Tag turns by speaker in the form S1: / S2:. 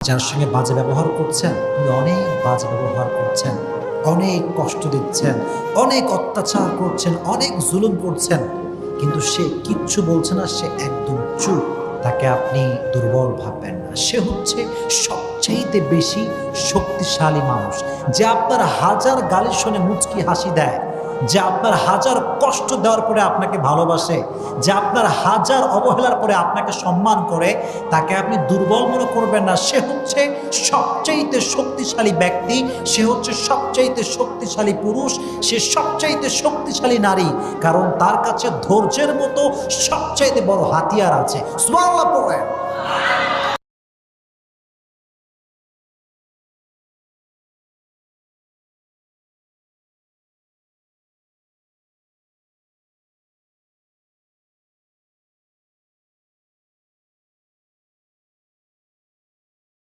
S1: যার সঙ্গে বাজে ব্যবহার করছেন, তিনি অনেক বাজে ব্যবহার করছেন, অনেক কষ্ট দিচ্ছেন, অনেক অত্যাচার করছেন, অনেক জুলুম করছেন, কিন্তু সে কিচ্ছু বলছে না, সে একদম চুপ। তাকে আপনি দুর্বল ভাববেন না। সে হচ্ছে সবচেয়ে বেশি শক্তিশালী মানুষ, যে আপনার হাজার গালি শুনে মুচকি হাসি দেয়, যে আপনার হাজার কষ্ট দেওয়ার পরে আপনাকে ভালোবাসে, যে আপনার হাজার অবহেলার পরে আপনাকে সম্মান করে। তাকে আপনি দুর্বল মনে করবেন না। সে হচ্ছে সবচাইতে শক্তিশালী ব্যক্তি, সে হচ্ছে সবচাইতে শক্তিশালী পুরুষ, সে সবচাইতে শক্তিশালী নারী, কারণ তার কাছে ধৈর্যের মতো সবচাইতে বড় হাতিয়ার আছে। সুবহানাল্লাহ পড়েন।